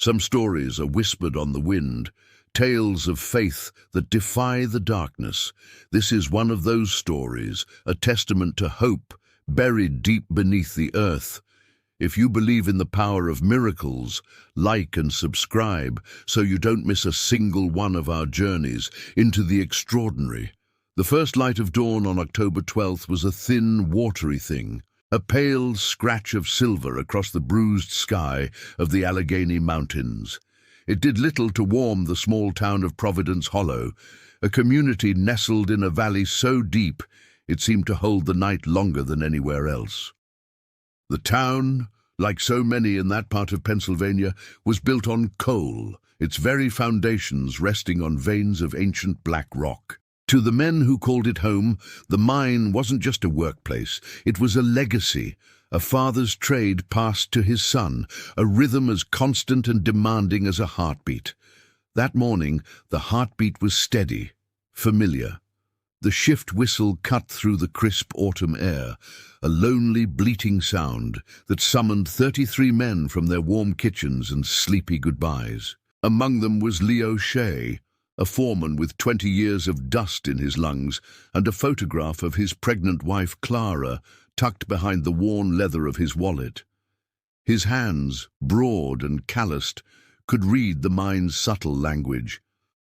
Some stories are whispered on the wind, tales of faith that defy the darkness. This is one of those stories, a testament to hope buried deep beneath the earth. If you believe in the power of miracles, like and subscribe so you don't miss a single one of our journeys into the extraordinary. The first light of dawn on October 12th was a thin, watery thing, a pale scratch of silver across the bruised sky of the Allegheny Mountains. It did little to warm the small town of Providence Hollow, a community nestled in a valley so deep it seemed to hold the night longer than anywhere else. The town, like so many in that part of Pennsylvania, was built on coal, its very foundations resting on veins of ancient black rock. To the men who called it home, the mine wasn't just a workplace, it was a legacy, a father's trade passed to his son, a rhythm as constant and demanding as a heartbeat. That morning, the heartbeat was steady, familiar. The shift whistle cut through the crisp autumn air, a lonely, bleating sound that summoned 33 men from their warm kitchens and sleepy goodbyes. Among them was Leo Shea, a foreman with 20 years of dust in his lungs and a photograph of his pregnant wife Clara tucked behind the worn leather of his wallet. His hands, broad and calloused, could read the mine's subtle language,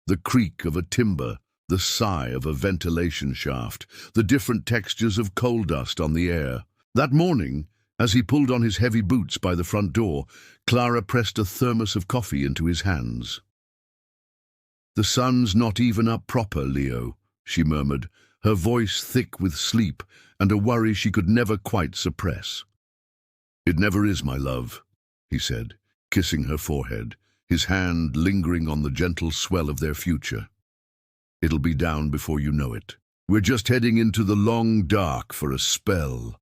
the creak of a timber, the sigh of a ventilation shaft, the different textures of coal dust on the air. That morning, as he pulled on his heavy boots by the front door, Clara pressed a thermos of coffee into his hands. "The sun's not even up proper, Leo," she murmured, her voice thick with sleep and a worry she could never quite suppress. "It never is, my love," he said, kissing her forehead, his hand lingering on the gentle swell of their future. "It'll be down before you know it. We're just heading into the long dark for a spell."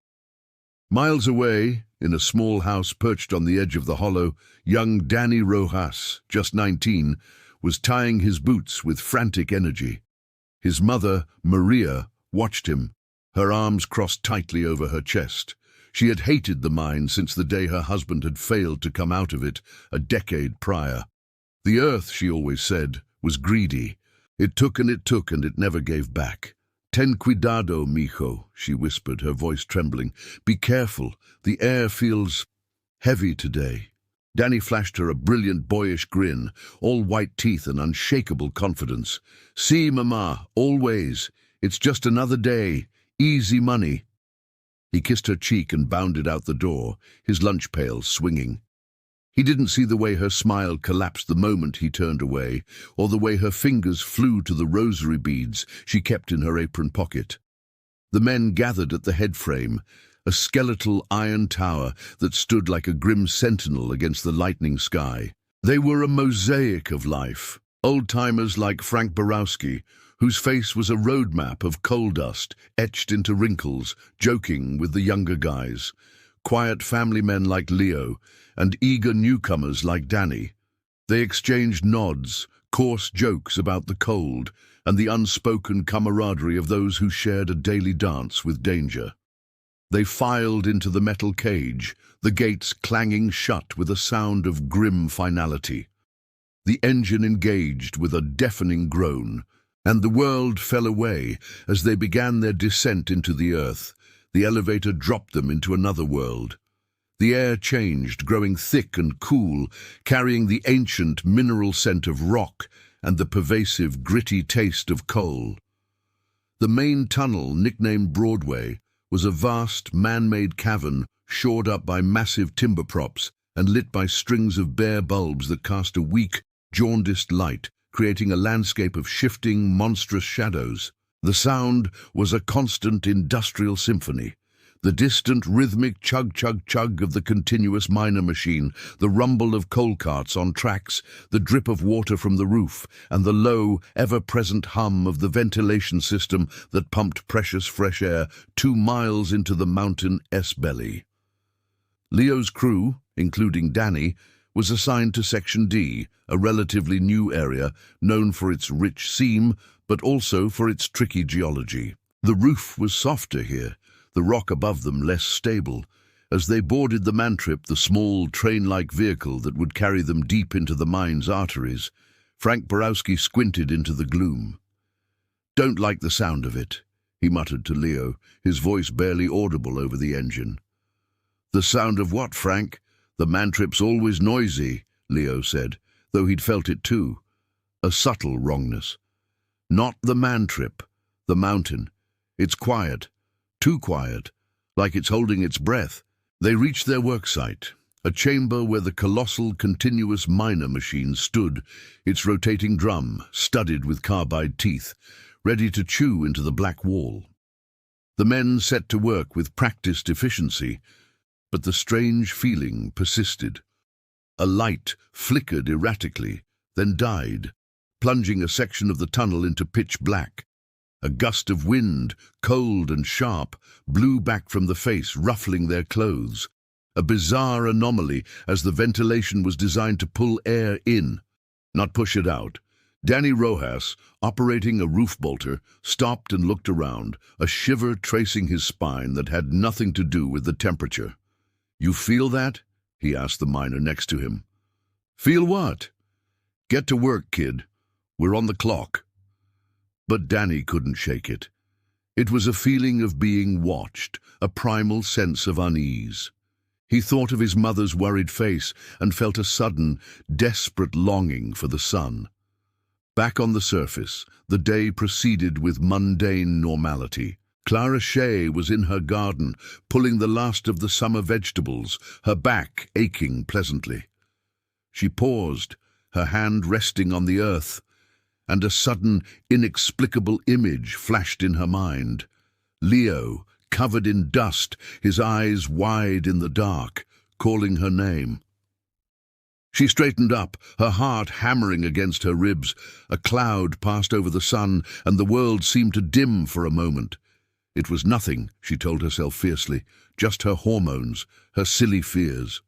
Miles away, in a small house perched on the edge of the hollow, young Danny Rojas, just 19, was tying his boots with frantic energy. His mother, Maria, watched him, her arms crossed tightly over her chest. She had hated the mine since the day her husband had failed to come out of it a decade prior. The earth, she always said, was greedy. It took and it never gave back. "Ten cuidado, mijo," she whispered, her voice trembling. "Be careful, the air feels heavy today." Danny flashed her a brilliant boyish grin, all white teeth and unshakable confidence. "See, Mama, always. It's just another day. Easy money." He kissed her cheek and bounded out the door, his lunch pail swinging. He didn't see the way her smile collapsed the moment he turned away, or the way her fingers flew to the rosary beads she kept in her apron pocket. The men gathered at the head frame, a skeletal iron tower that stood like a grim sentinel against the lightning sky. They were a mosaic of life, old-timers like Frank Borowski, whose face was a roadmap of coal dust etched into wrinkles, joking with the younger guys, quiet family men like Leo, and eager newcomers like Danny. They exchanged nods, coarse jokes about the cold, and the unspoken camaraderie of those who shared a daily dance with danger. They filed into the metal cage, the gates clanging shut with a sound of grim finality. The engine engaged with a deafening groan, and the world fell away as they began their descent into the earth. The elevator dropped them into another world. The air changed, growing thick and cool, carrying the ancient mineral scent of rock and the pervasive, gritty taste of coal. The main tunnel, nicknamed Broadway, was a vast, man-made cavern shored up by massive timber props and lit by strings of bare bulbs that cast a weak, jaundiced light, creating a landscape of shifting, monstrous shadows. The sound was a constant industrial symphony. The distant rhythmic chug-chug-chug of the continuous miner machine, the rumble of coal carts on tracks, the drip of water from the roof, and the low, ever-present hum of the ventilation system that pumped precious fresh air 2 miles into the mountain S-belly. Leo's crew, including Danny, was assigned to Section D, a relatively new area known for its rich seam, but also for its tricky geology. The roof was softer here, the rock above them less stable, As they boarded the Mantrip, the small train-like vehicle that would carry them deep into the mine's arteries, Frank Borowski squinted into the gloom. "Don't like the sound of it," he muttered to Leo, his voice barely audible over the engine. "The sound of what, Frank? The Mantrip's always noisy," Leo said, though he'd felt it too. A subtle wrongness. "Not the Mantrip, the mountain. It's quiet, too quiet, like it's holding its breath." They reached their worksite, a chamber where the colossal continuous miner machine stood, its rotating drum studded with carbide teeth, ready to chew into the black wall. The men set to work with practiced efficiency, but the strange feeling persisted. A light flickered erratically, then died, plunging a section of the tunnel into pitch black. A gust of wind, cold and sharp, blew back from the face, ruffling their clothes. A bizarre anomaly, as the ventilation was designed to pull air in, not push it out. Danny Rojas, operating a roof bolter, stopped and looked around, a shiver tracing his spine that had nothing to do with the temperature. "You feel that?" he asked the miner next to him. "Feel what?" "Get to work, kid. We're on the clock." But Danny couldn't shake it. It was a feeling of being watched, a primal sense of unease. He thought of his mother's worried face and felt a sudden, desperate longing for the sun. Back on the surface, the day proceeded with mundane normality. Clara Shea was in her garden, pulling the last of the summer vegetables, her back aching pleasantly. She paused, her hand resting on the earth, and a sudden, inexplicable image flashed in her mind. Leo, covered in dust, his eyes wide in the dark, calling her name. She straightened up, her heart hammering against her ribs. A cloud passed over the sun, and the world seemed to dim for a moment. It was nothing, she told herself fiercely, just her hormones, her silly fears.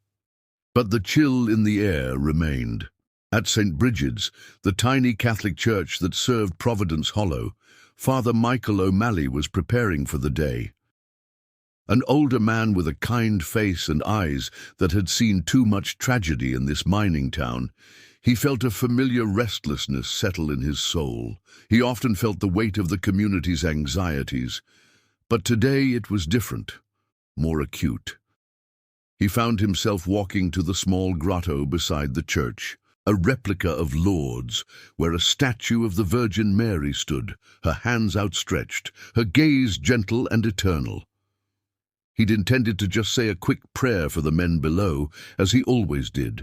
But the chill in the air remained. At St. Bridget's, the tiny Catholic church that served Providence Hollow, Father Michael O'Malley was preparing for the day. An older man with a kind face and eyes that had seen too much tragedy in this mining town, he felt a familiar restlessness settle in his soul. He often felt the weight of the community's anxieties, but today it was different, more acute. He found himself walking to the small grotto beside the church, a replica of Lourdes, where a statue of the Virgin Mary stood, her hands outstretched, her gaze gentle and eternal. He'd intended to just say a quick prayer for the men below, as he always did,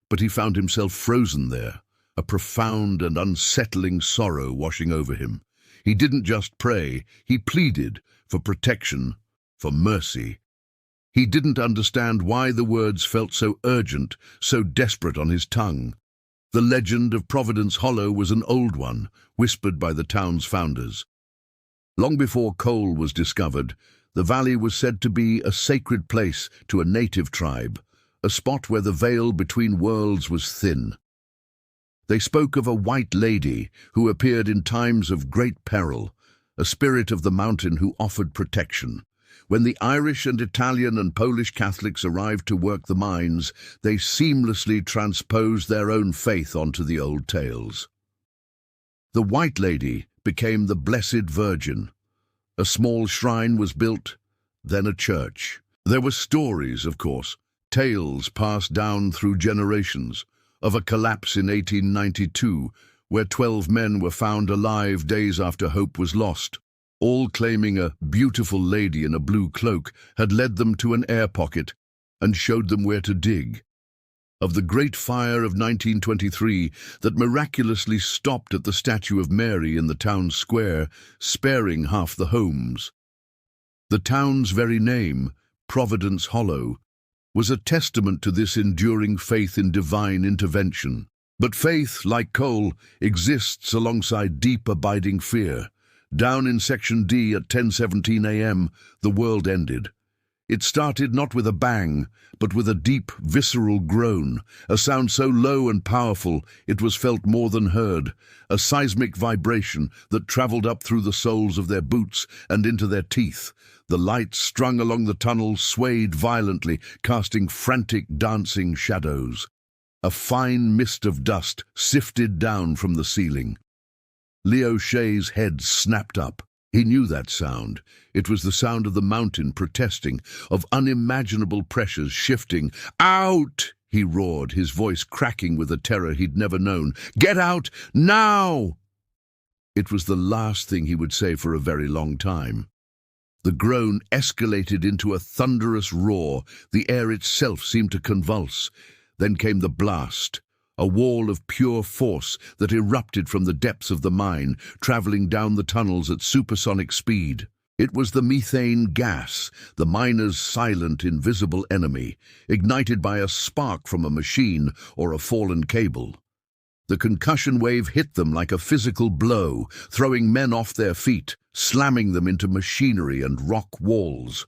but he found himself frozen there, a profound and unsettling sorrow washing over him. He didn't just pray, he pleaded for protection, for mercy. He didn't understand why the words felt so urgent, so desperate on his tongue. The legend of Providence Hollow was an old one, whispered by the town's founders. Long before coal was discovered, the valley was said to be a sacred place to a native tribe, a spot where the veil between worlds was thin. They spoke of a white lady who appeared in times of great peril, a spirit of the mountain who offered protection. When the Irish and Italian and Polish Catholics arrived to work the mines, they seamlessly transposed their own faith onto the old tales. The White Lady became the Blessed Virgin. A small shrine was built, then a church. There were stories, of course, tales passed down through generations, of a collapse in 1892, where 12 men were found alive days after hope was lost, all claiming a beautiful lady in a blue cloak had led them to an air pocket and showed them where to dig. Of the Great Fire of 1923 that miraculously stopped at the statue of Mary in the town square, sparing half the homes. The town's very name, Providence Hollow, was a testament to this enduring faith in divine intervention. But faith, like coal, exists alongside deep abiding fear. Down in Section D at 10:17 a.m., the world ended. It started not with a bang, but with a deep, visceral groan, a sound so low and powerful it was felt more than heard, a seismic vibration that travelled up through the soles of their boots and into their teeth. The lights strung along the tunnel swayed violently, casting frantic, dancing shadows. A fine mist of dust sifted down from the ceiling. Leo Shea's head snapped up. He knew that sound. It was the sound of the mountain protesting, of unimaginable pressures shifting. "Out!" he roared, his voice cracking with a terror he'd never known. "Get out, now!" It was the last thing he would say for a very long time. The groan escalated into a thunderous roar. The air itself seemed to convulse. Then came the blast, a wall of pure force that erupted from the depths of the mine, travelling down the tunnels at supersonic speed. It was the methane gas, the miners' silent, invisible enemy, ignited by a spark from a machine or a fallen cable. The concussion wave hit them like a physical blow, throwing men off their feet, slamming them into machinery and rock walls.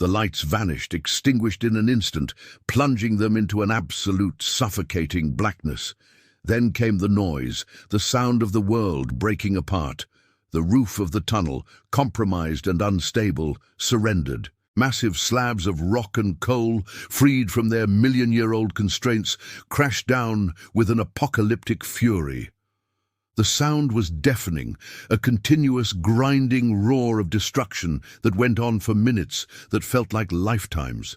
The lights vanished, extinguished in an instant, plunging them into an absolute, suffocating blackness. Then came the noise, the sound of the world breaking apart. The roof of the tunnel, compromised and unstable, surrendered. Massive slabs of rock and coal, freed from their million-year-old constraints, crashed down with an apocalyptic fury. The sound was deafening, a continuous grinding roar of destruction that went on for minutes, that felt like lifetimes.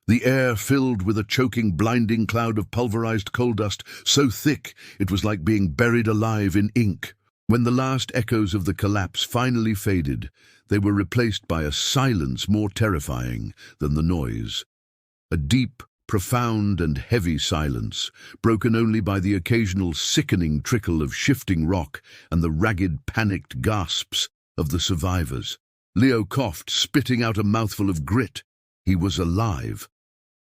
The air filled with a choking, blinding cloud of pulverized coal dust, so thick it was like being buried alive in ink. When the last echoes of the collapse finally faded, they were replaced by a silence more terrifying than the noise. A deep, profound and heavy silence, broken only by the occasional sickening trickle of shifting rock and the ragged, panicked gasps of the survivors. Leo coughed, spitting out a mouthful of grit. He was alive.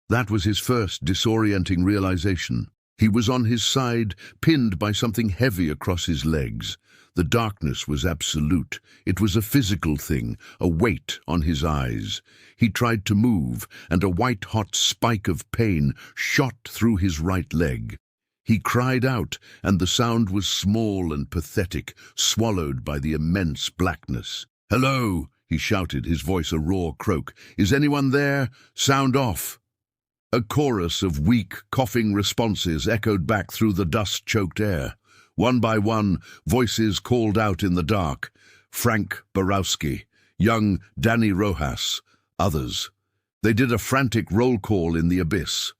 That was his first disorienting realization. He was on his side, pinned by something heavy across his legs. The darkness was absolute. It was a physical thing, a weight on his eyes. He tried to move, and a white-hot spike of pain shot through his right leg. He cried out, and the sound was small and pathetic, swallowed by the immense blackness. "Hello!" he shouted, his voice a raw croak. "Is anyone there? Sound off!" A chorus of weak, coughing responses echoed back through the dust-choked air. One by one, voices called out in the dark. Frank Borowski, young Danny Rojas, others. They did a frantic roll call in the abyss.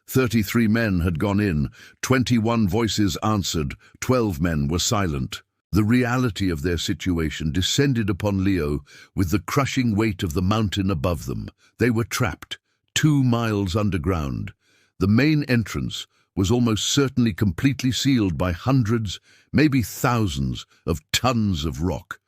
33 men had gone in, 21 voices answered, 12 men were silent. The reality of their situation descended upon Leo with the crushing weight of the mountain above them. They were trapped, 2 miles underground. The main entrance was almost certainly completely sealed by hundreds, maybe thousands, of tons of rock.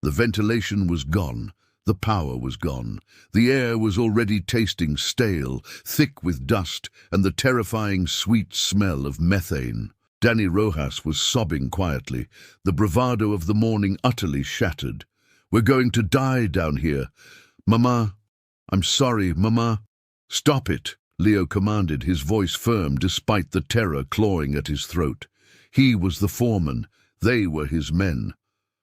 The ventilation was gone. The power was gone. The air was already tasting stale, thick with dust and the terrifying sweet smell of methane. Danny Rojas was sobbing quietly, the bravado of the morning utterly shattered. "We're going to die down here. Mama, I'm sorry, Mama." "Stop it," Leo commanded, his voice firm despite the terror clawing at his throat. He was the foreman. They were his men.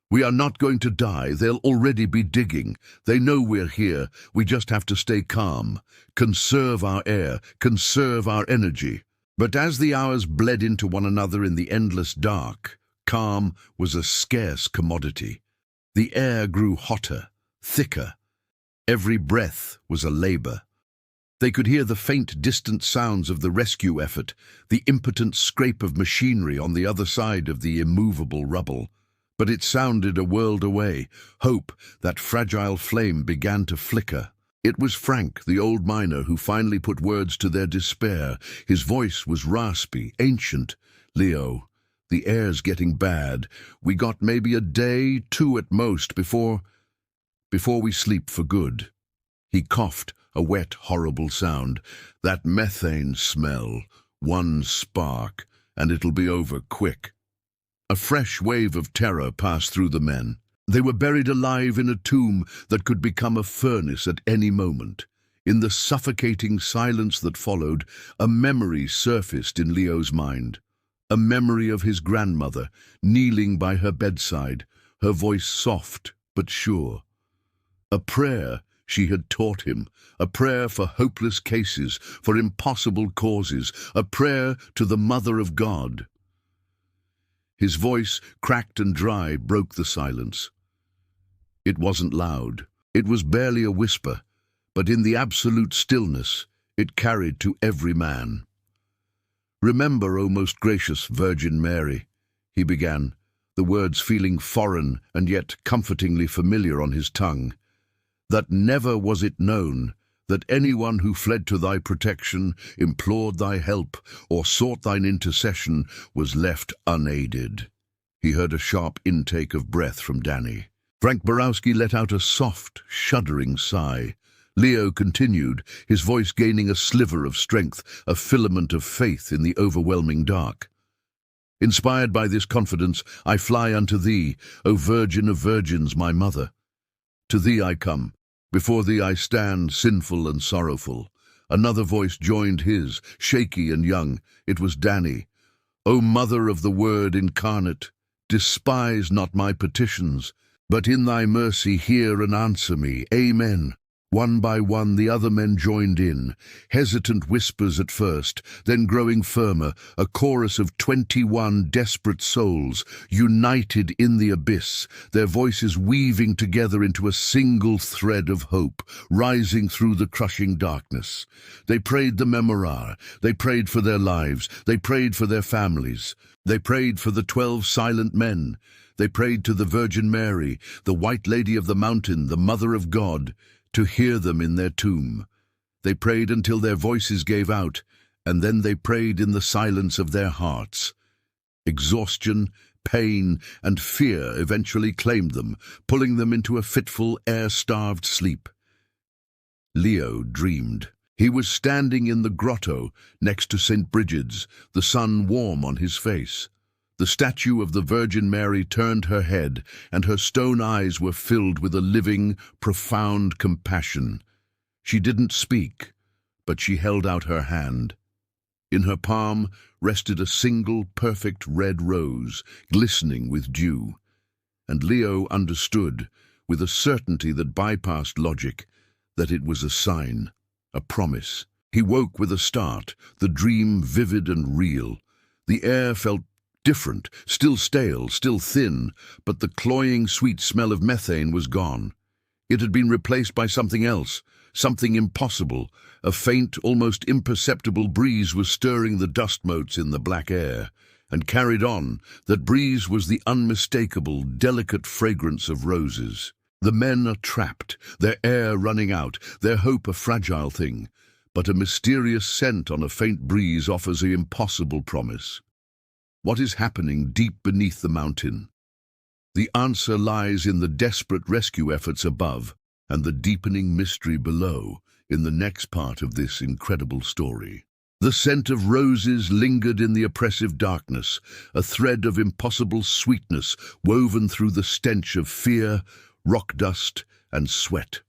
"We are not going to die. They'll already be digging. They know we're here. We just have to stay calm. Conserve our air. Conserve our energy." But as the hours bled into one another in the endless dark, calm was a scarce commodity. The air grew hotter, thicker. Every breath was a labor. They could hear the faint, distant sounds of the rescue effort, the impotent scrape of machinery on the other side of the immovable rubble. But it sounded a world away. Hope, that fragile flame, began to flicker. It was Frank, the old miner, who finally put words to their despair. His voice was raspy, ancient. "Leo, the air's getting bad. We got maybe a day, 2 at most, before we sleep for good." He coughed, a wet, horrible sound. "That methane smell. One spark, and it'll be over quick." A fresh wave of terror passed through the men. They were buried alive in a tomb that could become a furnace at any moment. In the suffocating silence that followed, a memory surfaced in Leo's mind. A memory of his grandmother, kneeling by her bedside, her voice soft but sure. A prayer she had taught him, a prayer for hopeless cases, for impossible causes, a prayer to the Mother of God. His voice, cracked and dry, broke the silence. It wasn't loud. It was barely a whisper, but in the absolute stillness, it carried to every man. "Remember, O most gracious Virgin Mary," he began, the words feeling foreign and yet comfortingly familiar on his tongue, "that never was it known that anyone who fled to thy protection, implored thy help, or sought thine intercession was left unaided." He heard a sharp intake of breath from Danny. Frank Borowski let out a soft, shuddering sigh. Leo continued, his voice gaining a sliver of strength, a filament of faith in the overwhelming dark. "Inspired by this confidence, I fly unto thee, O Virgin of Virgins, my mother. To thee I come. Before thee I stand, sinful and sorrowful." Another voice joined his, shaky and young. It was Danny. "O Mother of the Word incarnate, despise not my petitions, but in thy mercy hear and answer me. Amen." One by one the other men joined in, hesitant whispers at first, then growing firmer, a chorus of 21 desperate souls, united in the abyss, their voices weaving together into a single thread of hope, rising through the crushing darkness. They prayed the Memorare, they prayed for their lives, they prayed for their families, they prayed for the 12 silent men, they prayed to the Virgin Mary, the White Lady of the Mountain, the Mother of God, to hear them in their tomb. They prayed until their voices gave out, and then they prayed in the silence of their hearts. Exhaustion, pain, and fear eventually claimed them, pulling them into a fitful, air-starved sleep. Leo dreamed. He was standing in the grotto next to St. Bridget's, the sun warm on his face. The statue of the Virgin Mary turned her head, and her stone eyes were filled with a living, profound compassion. She didn't speak, but she held out her hand. In her palm rested a single perfect red rose, glistening with dew. And Leo understood, with a certainty that bypassed logic, that it was a sign, a promise. He woke with a start, the dream vivid and real. The air felt different, still stale, still thin, but the cloying sweet smell of methane was gone. It had been replaced by something else, something impossible. A faint, almost imperceptible breeze was stirring the dust motes in the black air, and carried on. That breeze was the unmistakable, delicate fragrance of roses. The men are trapped, their air running out, their hope a fragile thing, but a mysterious scent on a faint breeze offers an impossible promise. What is happening deep beneath the mountain? The answer lies in the desperate rescue efforts above and the deepening mystery below in the next part of this incredible story. The scent of roses lingered in the oppressive darkness, a thread of impossible sweetness woven through the stench of fear, rock dust, and sweat.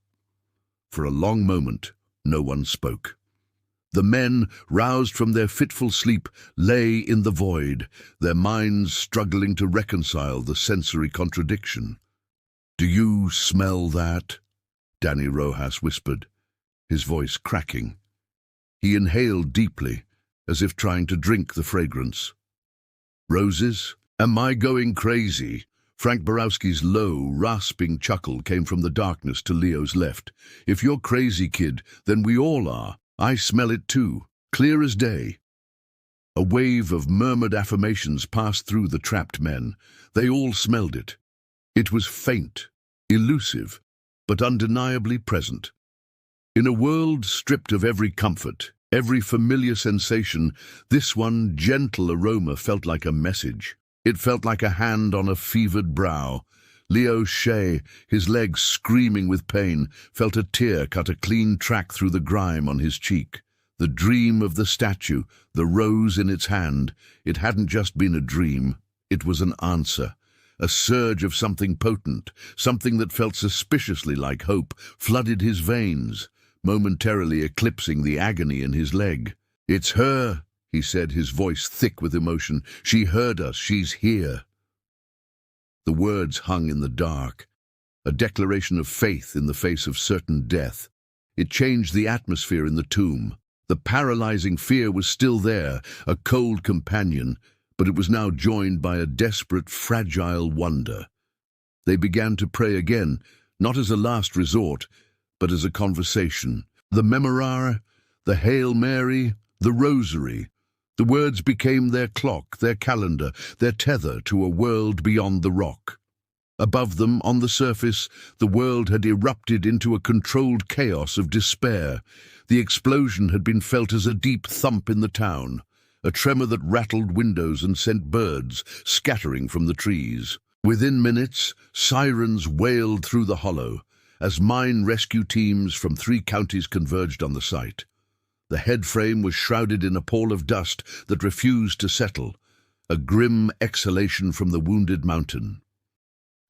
For a long moment, no one spoke. The men, roused from their fitful sleep, lay in the void, their minds struggling to reconcile the sensory contradiction. "Do you smell that?" Danny Rojas whispered, his voice cracking. He inhaled deeply, as if trying to drink the fragrance. "Roses? Am I going crazy?" Frank Borowski's low, rasping chuckle came from the darkness to Leo's left. "If you're crazy, kid, then we all are. I smell it too, clear as day." A wave of murmured affirmations passed through the trapped men. They all smelled it. It was faint, elusive, but undeniably present. In a world stripped of every comfort, every familiar sensation, this one gentle aroma felt like a message. It felt like a hand on a fevered brow. Leo Shea, his legs screaming with pain, felt a tear cut a clean track through the grime on his cheek. The dream of the statue, the rose in its hand, it hadn't just been a dream, it was an answer. A surge of something potent, something that felt suspiciously like hope, flooded his veins. momentarily eclipsing the agony in his leg. "It's her," he said, his voice thick with emotion. "She heard us. She's here." The words hung in the dark, a declaration of faith in the face of certain death. It changed the atmosphere in the tomb. The paralyzing fear was still there, a cold companion, but it was now joined by a desperate, fragile wonder. They began to pray again, not as a last resort, but as a conversation. The Memorare, the Hail Mary, the Rosary. The words became their clock, their calendar, their tether to a world beyond the rock. Above them, on the surface, the world had erupted into a controlled chaos of despair. The explosion had been felt as a deep thump in the town, a tremor that rattled windows and sent birds scattering from the trees. Within minutes, sirens wailed through the hollow as mine rescue teams from 3 counties converged on the site. The head frame was shrouded in a pall of dust that refused to settle, a grim exhalation from the wounded mountain.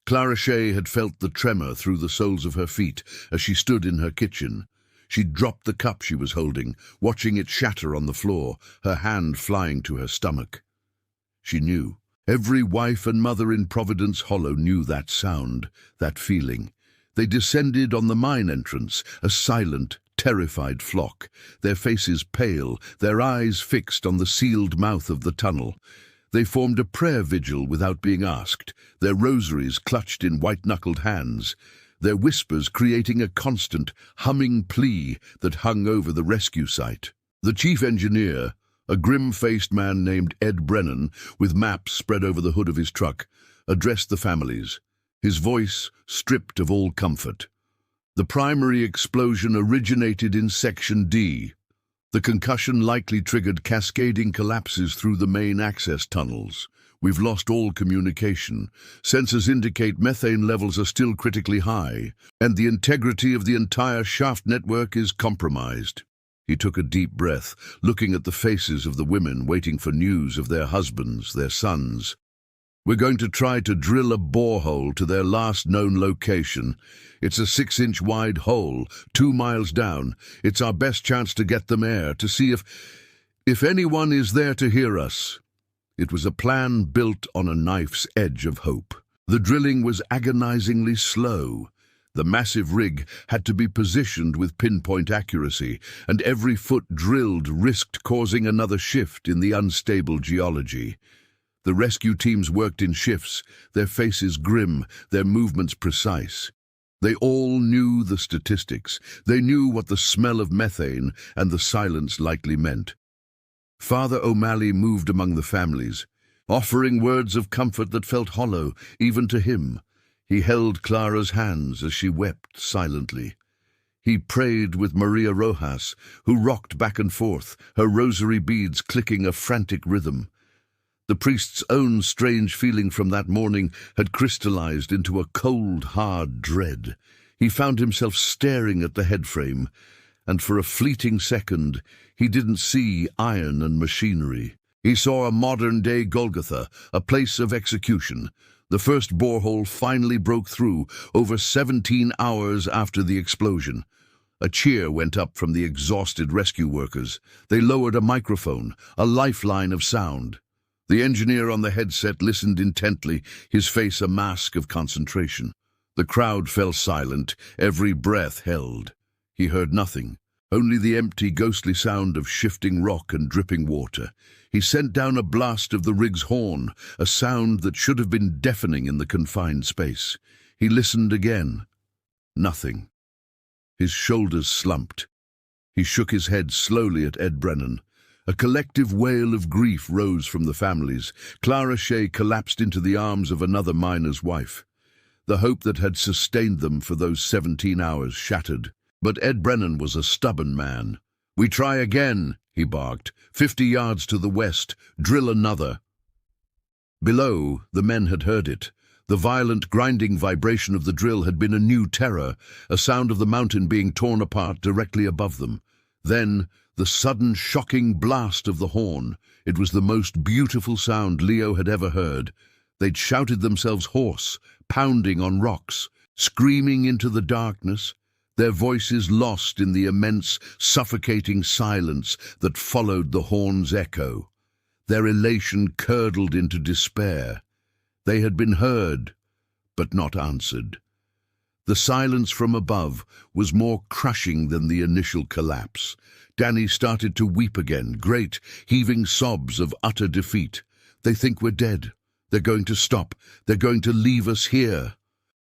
Clara Shea had felt the tremor through the soles of her feet as she stood in her kitchen. She dropped the cup she was holding, watching it shatter on the floor, her hand flying to her stomach. She knew. Every wife and mother in Providence Hollow knew that sound, that feeling. They descended on the mine entrance, a silent, terrified flock, their faces pale, their eyes fixed on the sealed mouth of the tunnel. They formed a prayer vigil without being asked, their rosaries clutched in white-knuckled hands, their whispers creating a constant, humming plea that hung over the rescue site. The chief engineer, a grim-faced man named Ed Brennan, with maps spread over the hood of his truck, addressed the families, his voice stripped of all comfort. The primary explosion originated in Section D. The concussion likely triggered cascading collapses through the main access tunnels. We've lost all communication. Sensors indicate methane levels are still critically high, and the integrity of the entire shaft network is compromised. He took a deep breath, looking at the faces of the women waiting for news of their husbands, their sons. "We're going to try to drill a borehole to their last known location. It's a 6-inch wide hole, 2 miles down. It's our best chance to get them air, to see if anyone is there to hear us." It was a plan built on a knife's edge of hope. The drilling was agonizingly slow. The massive rig had to be positioned with pinpoint accuracy, and every foot drilled risked causing another shift in the unstable geology. The rescue teams worked in shifts, their faces grim, their movements precise. They all knew the statistics. They knew what the smell of methane and the silence likely meant. Father O'Malley moved among the families, offering words of comfort that felt hollow, even to him. He held Clara's hands as she wept silently. He prayed with Maria Rojas, who rocked back and forth, her rosary beads clicking a frantic rhythm. The priest's own strange feeling from that morning had crystallized into a cold, hard dread. He found himself staring at the headframe, and for a fleeting second, he didn't see iron and machinery. He saw a modern-day Golgotha, a place of execution. The first borehole finally broke through, over 17 hours after the explosion. A cheer went up from the exhausted rescue workers. They lowered a microphone, a lifeline of sound. The engineer on the headset listened intently, his face a mask of concentration. The crowd fell silent, every breath held. He heard nothing, only the empty, ghostly sound of shifting rock and dripping water. He sent down a blast of the rig's horn, a sound that should have been deafening in the confined space. He listened again. Nothing. His shoulders slumped. He shook his head slowly at Ed Brennan. A collective wail of grief rose from the families. Clara Shea collapsed into the arms of another miner's wife. The hope that had sustained them for those 17 hours shattered. But Ed Brennan was a stubborn man. "We try again," he barked. 50 yards to the west. Drill another." Below, the men had heard it. The violent, grinding vibration of the drill had been a new terror, a sound of the mountain being torn apart directly above them. Then, the sudden, shocking blast of the horn. It was the most beautiful sound Leo had ever heard. They'd shouted themselves hoarse, pounding on rocks, screaming into the darkness. their voices lost in the immense, suffocating silence that followed the horn's echo. Their elation curdled into despair. They had been heard, but not answered. The silence from above was more crushing than the initial collapse. Danny started to weep again, great, heaving sobs of utter defeat. They think we're dead. They're going to stop. They're going to leave us here.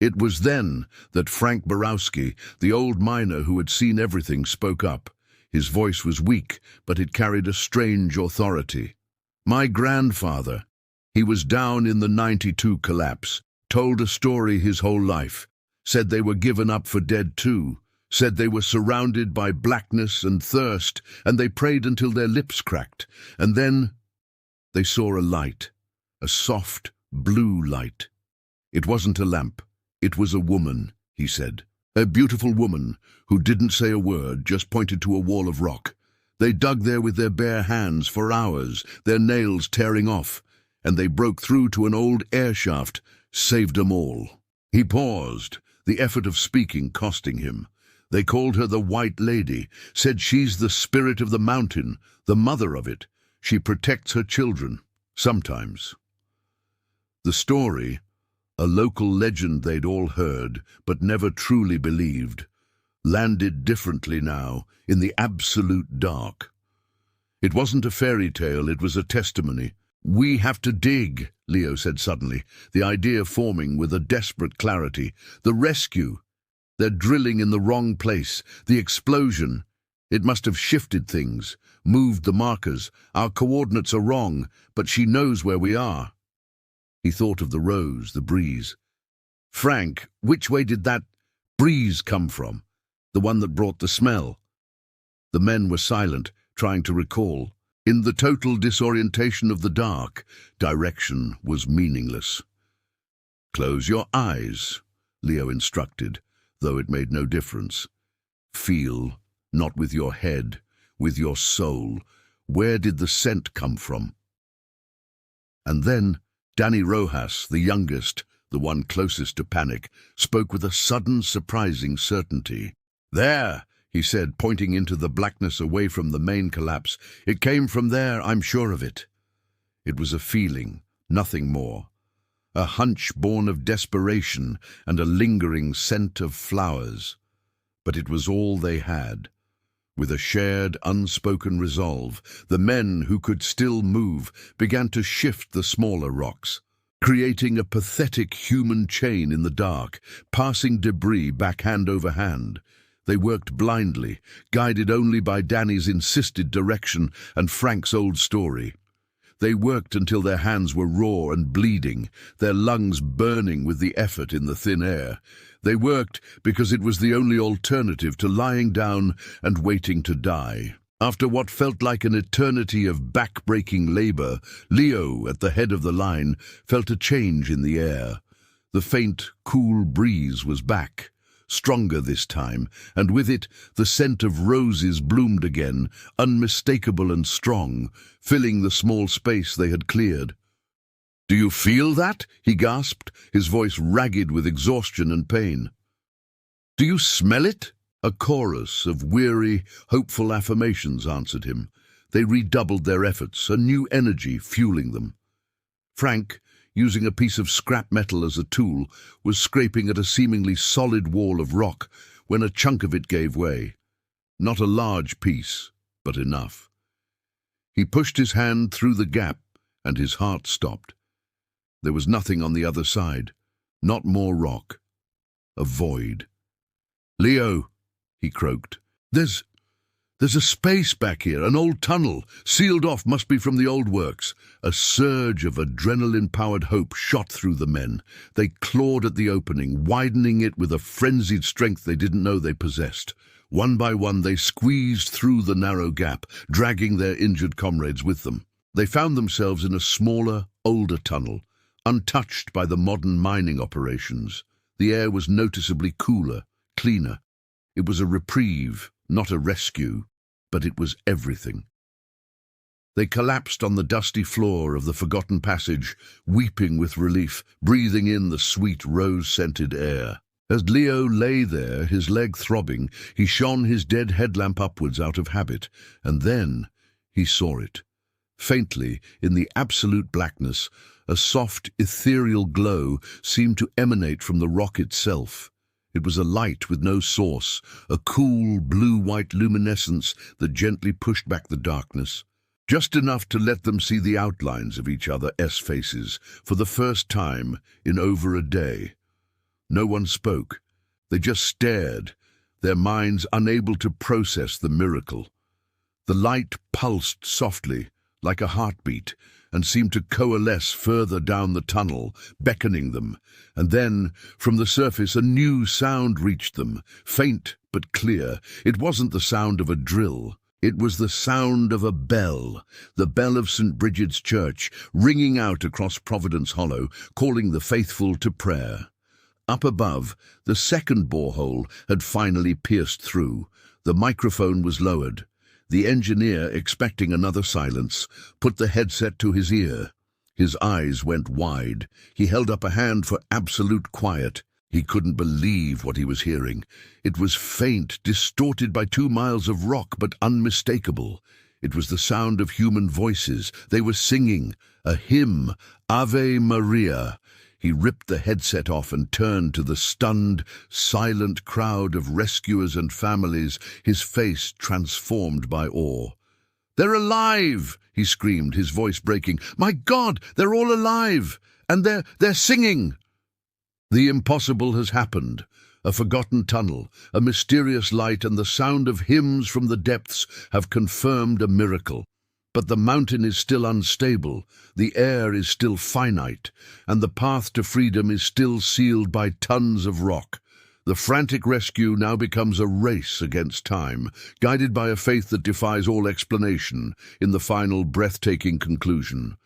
It was then that Frank Borowski, the old miner who had seen everything, spoke up. His voice was weak, but it carried a strange authority. My grandfather, he was down in the '92 collapse, told a story his whole life, said they were given up for dead too, said they were surrounded by blackness and thirst, and they prayed until their lips cracked, and then they saw a light, a soft blue light. It wasn't a lamp. It was a woman, he said. A beautiful woman who didn't say a word, just pointed to a wall of rock. They dug there with their bare hands for hours, their nails tearing off, and they broke through to an old air shaft, saved them all. He paused, the effort of speaking costing him. They called her the White Lady, said she's the spirit of the mountain, the mother of it. She protects her children, sometimes. The story, a local legend they'd all heard, but never truly believed, landed differently now, in the absolute dark. It wasn't a fairy tale, it was a testimony. We have to dig, Leo said suddenly, the idea forming with a desperate clarity. The rescue. They're drilling in the wrong place. The explosion. It must have shifted things, moved the markers. Our coordinates are wrong, but she knows where we are. He thought of the rose, the breeze. Frank, which way did that breeze come from? The one that brought the smell? The men were silent, trying to recall. In the total disorientation of the dark, direction was meaningless. Close your eyes, Leo instructed, though it made no difference. Feel, not with your head, with your soul. Where did the scent come from? And then Danny Rojas, the youngest, the one closest to panic, spoke with a sudden, surprising certainty. There, he said, pointing into the blackness away from the main collapse. It came from there, I'm sure of it. It was a feeling, nothing more. A hunch born of desperation and a lingering scent of flowers. But it was all they had. With a shared, unspoken resolve, the men who could still move began to shift the smaller rocks, creating a pathetic human chain in the dark, passing debris back hand over hand. They worked blindly, guided only by Danny's insisted direction and Frank's old story. They worked until their hands were raw and bleeding, their lungs burning with the effort in the thin air. They worked because it was the only alternative to lying down and waiting to die. After what felt like an eternity of back-breaking labor, Leo, at the head of the line, felt a change in the air. The faint, cool breeze was back, stronger this time, and with it the scent of roses bloomed again, unmistakable and strong, filling the small space they had cleared. "Do you feel that?" he gasped, his voice ragged with exhaustion and pain. "Do you smell it?" A chorus of weary, hopeful affirmations answered him. They redoubled their efforts, a new energy fueling them. Frank, using a piece of scrap metal as a tool, was scraping at a seemingly solid wall of rock when a chunk of it gave way. Not a large piece, but enough. He pushed his hand through the gap, and his heart stopped. There was nothing on the other side, not more rock. A void. "Leo," he croaked, There's a space back here, an old tunnel, sealed off, must be from the old works." A surge of adrenaline-powered hope shot through the men. They clawed at the opening, widening it with a frenzied strength they didn't know they possessed. One by one they squeezed through the narrow gap, dragging their injured comrades with them. They found themselves in a smaller, older tunnel, untouched by the modern mining operations. The air was noticeably cooler, cleaner. It was a reprieve, not a rescue, but it was everything. They collapsed on the dusty floor of the forgotten passage, weeping with relief, breathing in the sweet rose-scented air. As Leo lay there, his leg throbbing, he shone his dead headlamp upwards out of habit, and then he saw it. Faintly, in the absolute blackness, a soft, ethereal glow seemed to emanate from the rock itself. It was a light with no source, a cool, blue-white luminescence that gently pushed back the darkness. Just enough to let them see the outlines of each other's faces for the first time in over a day. No one spoke. They just stared, their minds unable to process the miracle. The light pulsed softly, like a heartbeat, and seemed to coalesce further down the tunnel, beckoning them. And then, from the surface, a new sound reached them, faint but clear. It wasn't the sound of a drill. It was the sound of a bell, the bell of St. Bridget's Church, ringing out across Providence Hollow, calling the faithful to prayer. Up above, the second borehole had finally pierced through. The microphone was lowered. The engineer, expecting another silence, put the headset to his ear. His eyes went wide. He held up a hand for absolute quiet. He couldn't believe what he was hearing. It was faint, distorted by 2 miles of rock, but unmistakable. It was the sound of human voices. They were singing a hymn, Ave Maria. He ripped the headset off and turned to the stunned, silent crowd of rescuers and families, his face transformed by awe. "They're alive!" he screamed, his voice breaking. "My God, they're all alive! And they're singing!" The impossible has happened. A forgotten tunnel, a mysterious light, and the sound of hymns from the depths have confirmed a miracle. But the mountain is still unstable, the air is still finite, and the path to freedom is still sealed by tons of rock. The frantic rescue now becomes a race against time, guided by a faith that defies all explanation in the final breathtaking conclusion.